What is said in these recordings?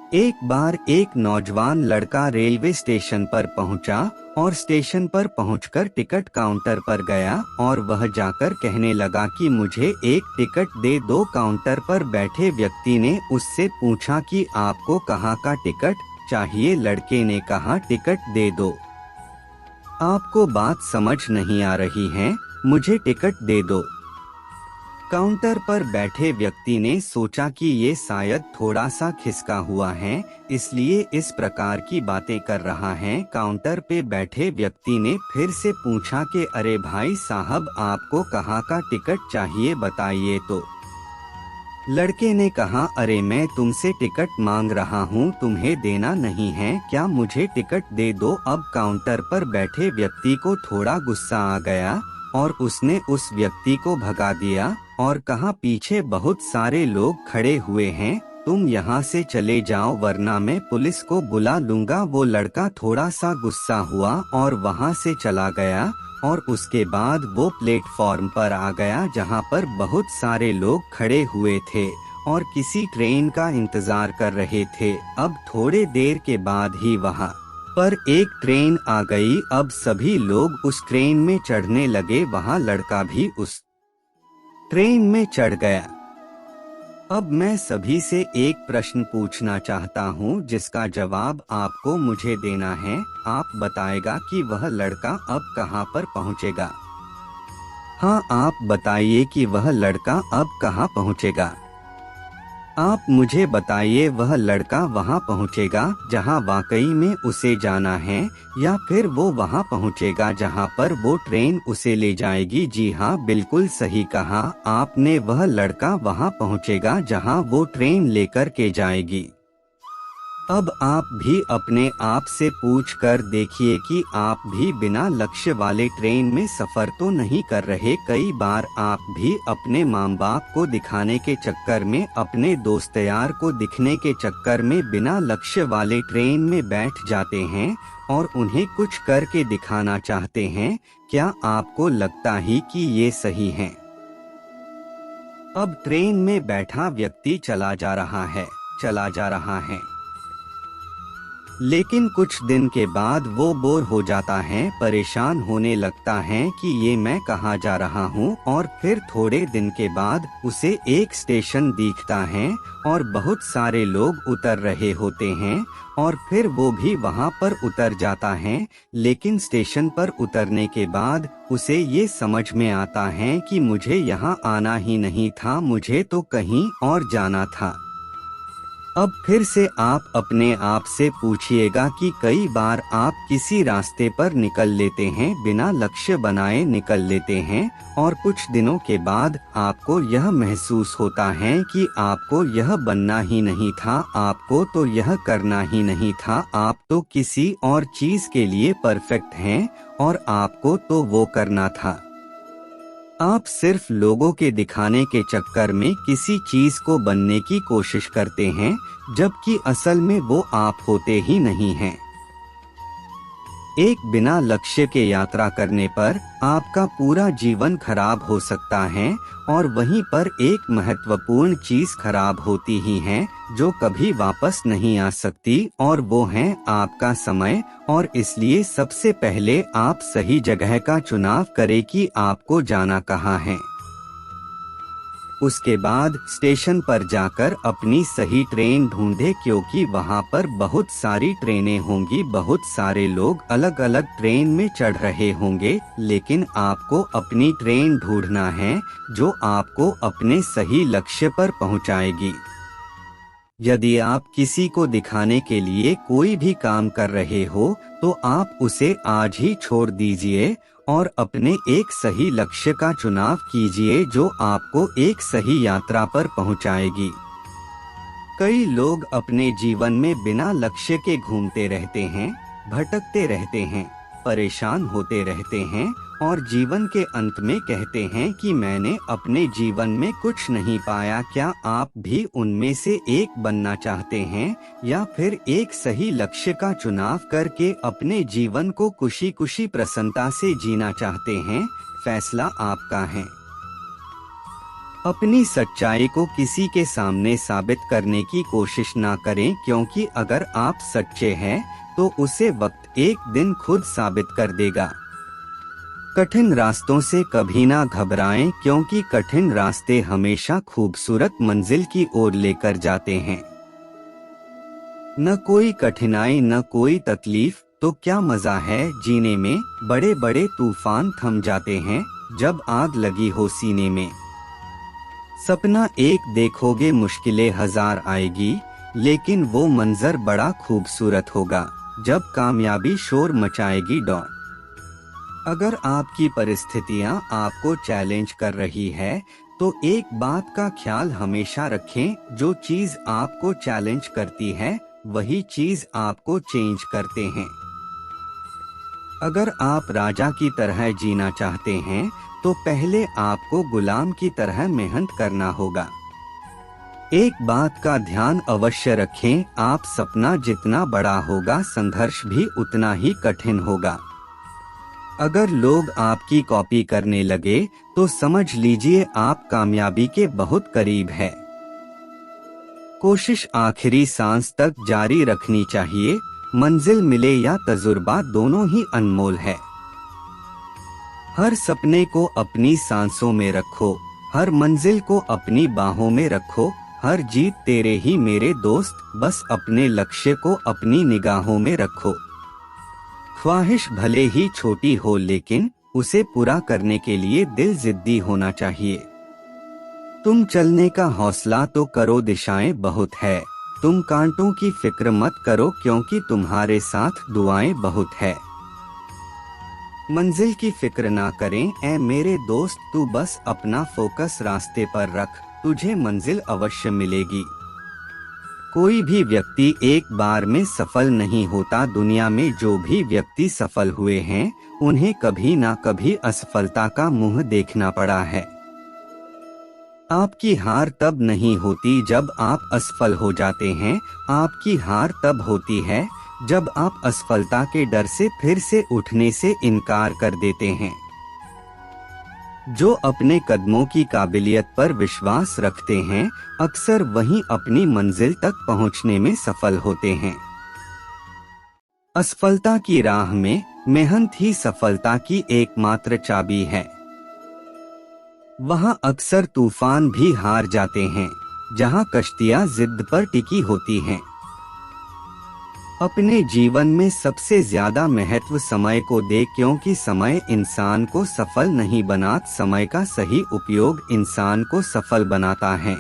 एक बार एक नौजवान लड़का रेलवे स्टेशन पर पहुंचा और स्टेशन पर पहुंचकर टिकट काउंटर पर गया और वह जाकर कहने लगा कि मुझे एक टिकट दे दो। काउंटर पर बैठे व्यक्ति ने उससे पूछा कि आपको कहाँ का टिकट चाहिए। लड़के ने कहा टिकट दे दो। आपको बात समझ नहीं आ रही है, मुझे टिकट दे दो। काउंटर पर बैठे व्यक्ति ने सोचा कि ये शायद थोड़ा सा खिसका हुआ है, इसलिए इस प्रकार की बातें कर रहा है। काउंटर पे बैठे व्यक्ति ने फिर से पूछा कि अरे भाई साहब, आपको कहाँ का टिकट चाहिए, बताइए तो। लड़के ने कहा, अरे मैं तुमसे टिकट मांग रहा हूँ, तुम्हें देना नहीं है क्या, मुझे टिकट दे दो। अब काउंटर पर बैठे व्यक्ति को थोड़ा गुस्सा आ गया और उसने उस व्यक्ति को भगा दिया और कहा, पीछे बहुत सारे लोग खड़े हुए हैं, तुम यहाँ से चले जाओ वरना मैं पुलिस को बुला लूंगा। वो लड़का थोड़ा सा गुस्सा हुआ और वहाँ से चला गया और उसके बाद वो प्लेटफॉर्म पर आ गया जहाँ पर बहुत सारे लोग खड़े हुए थे और किसी ट्रेन का इंतजार कर रहे थे। अब थोड़े देर के बाद ही वहाँ पर एक ट्रेन आ गई। अब सभी लोग उस ट्रेन में चढ़ने लगे। वहाँ लड़का भी उस ट्रेन में चढ़ गया। अब मैं सभी से एक प्रश्न पूछना चाहता हूँ जिसका जवाब आपको मुझे देना है। आप बताएगा कि वह लड़का अब कहाँ पर पहुँचेगा। हाँ, आप बताइए कि वह लड़का अब कहाँ पहुँचेगा। आप मुझे बताइए, वह लड़का वहाँ पहुँचेगा जहाँ वाकई में उसे जाना है या फिर वो वहाँ पहुँचेगा जहाँ पर वो ट्रेन उसे ले जाएगी। जी हाँ, बिल्कुल सही कहा आपने, वह लड़का वहाँ पहुँचेगा जहाँ वो ट्रेन लेकर के जाएगी। अब आप भी अपने आप से पूछ कर देखिए कि आप भी बिना लक्ष्य वाले ट्रेन में सफर तो नहीं कर रहे। कई बार आप भी अपने माँ बाप को दिखाने के चक्कर में, अपने दोस्त यार को दिखने के चक्कर में बिना लक्ष्य वाले ट्रेन में बैठ जाते हैं और उन्हें कुछ करके दिखाना चाहते हैं। क्या आपको लगता ही कि ये सही है? अब ट्रेन में बैठा व्यक्ति चला जा रहा है, लेकिन कुछ दिन के बाद वो बोर हो जाता है, परेशान होने लगता है कि ये मैं कहाँ जा रहा हूँ। और फिर थोड़े दिन के बाद उसे एक स्टेशन दिखता है और बहुत सारे लोग उतर रहे होते हैं और फिर वो भी वहाँ पर उतर जाता है। लेकिन स्टेशन पर उतरने के बाद उसे ये समझ में आता है कि मुझे यहाँ आना ही नहीं था, मुझे तो कहीं और जाना था। अब फिर से आप अपने आप से पूछिएगा कि कई बार आप किसी रास्ते पर निकल लेते हैं, बिना लक्ष्य बनाए निकल लेते हैं और कुछ दिनों के बाद आपको यह महसूस होता है कि आपको यह बनना ही नहीं था, आपको तो यह करना ही नहीं था, आप तो किसी और चीज के लिए परफेक्ट हैं और आपको तो वो करना था। आप सिर्फ लोगों के दिखाने के चक्कर में किसी चीज को बनने की कोशिश करते हैं, जबकि असल में वो आप होते ही नहीं हैं। एक बिना लक्ष्य के यात्रा करने पर आपका पूरा जीवन खराब हो सकता है और वहीं पर एक महत्वपूर्ण चीज खराब होती ही है जो कभी वापस नहीं आ सकती, और वो है आपका समय। और इसलिए सबसे पहले आप सही जगह का चुनाव करें कि आपको जाना कहाँ है। उसके बाद स्टेशन पर जाकर अपनी सही ट्रेन ढूंढे, क्योंकि वहाँ पर बहुत सारी ट्रेनें होंगी, बहुत सारे लोग अलग अलग ट्रेन में चढ़ रहे होंगे, लेकिन आपको अपनी ट्रेन ढूंढना है जो आपको अपने सही लक्ष्य पर पहुँचाएगी। यदि आप किसी को दिखाने के लिए कोई भी काम कर रहे हो तो आप उसे आज ही छोड़ दीजिए और अपने एक सही लक्ष्य का चुनाव कीजिए जो आपको एक सही यात्रा पर पहुंचाएगी। कई लोग अपने जीवन में बिना लक्ष्य के घूमते रहते हैं, भटकते रहते हैं, परेशान होते रहते हैं और जीवन के अंत में कहते हैं कि मैंने अपने जीवन में कुछ नहीं पाया। क्या आप भी उनमें से एक बनना चाहते हैं या फिर एक सही लक्ष्य का चुनाव करके अपने जीवन को खुशी खुशी प्रसन्नता से जीना चाहते हैं? फैसला आपका है। अपनी सच्चाई को किसी के सामने साबित करने की कोशिश ना करें, क्योंकि अगर आप सच्चे हैं तो उसे वक्त एक दिन खुद साबित कर देगा। कठिन रास्तों से कभी ना घबराएं, क्योंकि कठिन रास्ते हमेशा खूबसूरत मंजिल की ओर लेकर जाते हैं। न कोई कठिनाई न कोई तकलीफ तो क्या मजा है जीने में। बड़े बड़े तूफान थम जाते हैं जब आग लगी हो सीने में। सपना एक देखोगे मुश्किलें हजार आएगी, लेकिन वो मंजर बड़ा खूबसूरत होगा जब कामयाबी शोर मचाएगी डॉट। अगर आपकी परिस्थितियां आपको चैलेंज कर रही है तो एक बात का ख्याल हमेशा रखें, जो चीज आपको चैलेंज करती है वही चीज आपको चेंज करते हैं। अगर आप राजा की तरह जीना चाहते हैं तो पहले आपको गुलाम की तरह मेहनत करना होगा। एक बात का ध्यान अवश्य रखें, आप सपना जितना बड़ा होगा संघर्ष भी उतना ही कठिन होगा। अगर लोग आपकी कॉपी करने लगे तो समझ लीजिए आप कामयाबी के बहुत करीब है। कोशिश आखिरी सांस तक जारी रखनी चाहिए। मंजिल मिले या तजुर्बा दोनों ही अनमोल है। हर सपने को अपनी सांसों में रखो, हर मंजिल को अपनी बाहों में रखो। हर जीत तेरे ही मेरे दोस्त, बस अपने लक्ष्य को अपनी निगाहों में रखो। ख्वाहिश भले ही छोटी हो लेकिन उसे पूरा करने के लिए दिल जिद्दी होना चाहिए। तुम चलने का हौसला तो करो, दिशाएं बहुत है। तुम कांटों की फिक्र मत करो, क्योंकि तुम्हारे साथ दुआएं बहुत है। मंजिल की फिक्र ना करें ऐ मेरे दोस्त, तू बस अपना फोकस रास्ते पर रख, तुझे मंजिल अवश्य मिलेगी। कोई भी व्यक्ति एक बार में सफल नहीं होता। दुनिया में जो भी व्यक्ति सफल हुए हैं उन्हें कभी ना कभी असफलता का मुंह देखना पड़ा है। आपकी हार तब नहीं होती जब आप असफल हो जाते हैं, आपकी हार तब होती है जब आप असफलता के डर से फिर से उठने से इनकार कर देते हैं। जो अपने कदमों की काबिलियत पर विश्वास रखते हैं अक्सर वहीं अपनी मंजिल तक पहुंचने में सफल होते हैं। असफलता की राह में मेहनत ही सफलता की एकमात्र चाबी है। वहां अक्सर तूफान भी हार जाते हैं जहां कश्तियां जिद पर टिकी होती हैं। अपने जीवन में सबसे ज्यादा महत्व समय को दे, क्योंकि समय इंसान को सफल नहीं बनाता, समय का सही उपयोग इंसान को सफल बनाता है।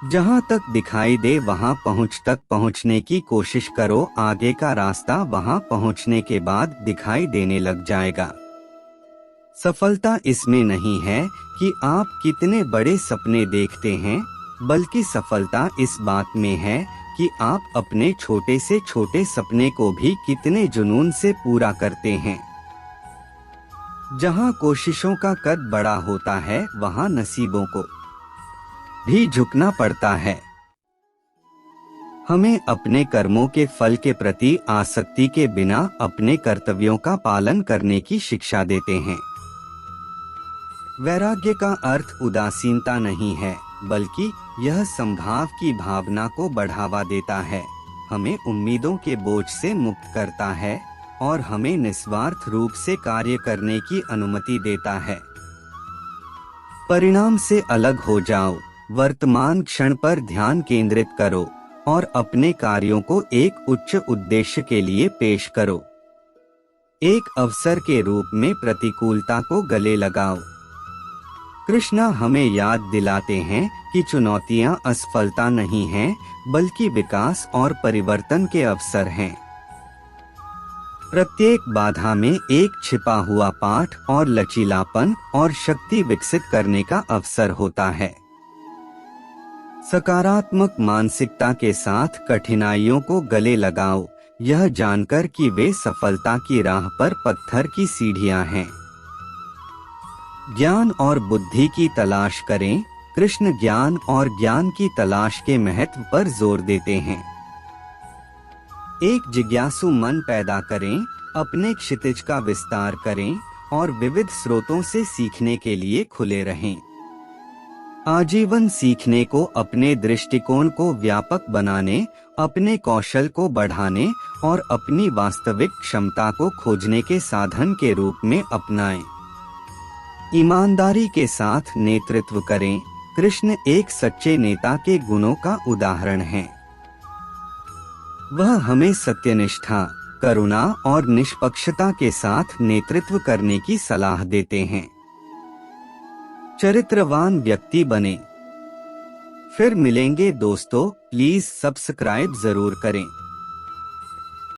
जहां तक दिखाई दे वहां तक पहुंचने की कोशिश करो, आगे का रास्ता वहां पहुंचने के बाद दिखाई देने लग जाएगा। सफलता इसमें नहीं है कि आप कितने बड़े सपने देखते हैं, बल्कि सफलता इस बात में है कि आप अपने छोटे से छोटे सपने को भी कितने जुनून से पूरा करते हैं। जहां कोशिशों का कद बड़ा होता है वहां नसीबों को भी झुकना पड़ता है। हमें अपने कर्मों के फल के प्रति आसक्ति के बिना अपने कर्तव्यों का पालन करने की शिक्षा देते हैं। वैराग्य का अर्थ उदासीनता नहीं है, बल्कि यह संभाव की भावना को बढ़ावा देता है, हमें उम्मीदों के बोझ से मुक्त करता है और हमें निस्वार्थ रूप से कार्य करने की अनुमति देता है। परिणाम से अलग हो जाओ, वर्तमान क्षण पर ध्यान केंद्रित करो और अपने कार्यों को एक उच्च उद्देश्य के लिए पेश करो। एक अवसर के रूप में प्रतिकूलता को गले लगाओ। कृष्णा हमें याद दिलाते हैं कि चुनौतियां असफलता नहीं हैं, बल्कि विकास और परिवर्तन के अवसर हैं। प्रत्येक बाधा में एक छिपा हुआ पाठ और लचीलापन और शक्ति विकसित करने का अवसर होता है। सकारात्मक मानसिकता के साथ कठिनाइयों को गले लगाओ, यह जानकर कि वे सफलता की राह पर पत्थर की सीढ़ियां हैं। ज्ञान और बुद्धि की तलाश करें। कृष्ण ज्ञान और ज्ञान की तलाश के महत्व पर जोर देते हैं। एक जिज्ञासु मन पैदा करें, अपने क्षितिज का विस्तार करें और विविध स्रोतों से सीखने के लिए खुले रहें। आजीवन सीखने को अपने दृष्टिकोण को व्यापक बनाने, अपने कौशल को बढ़ाने और अपनी वास्तविक क्षमता को खोजने के साधन के रूप में अपनाएं। ईमानदारी के साथ नेतृत्व करें। कृष्ण एक सच्चे नेता के गुणों का उदाहरण है। वह हमें सत्यनिष्ठा, करुणा और निष्पक्षता के साथ नेतृत्व करने की सलाह देते हैं। चरित्रवान व्यक्ति बने। फिर मिलेंगे दोस्तों, प्लीज सब्सक्राइब जरूर करें।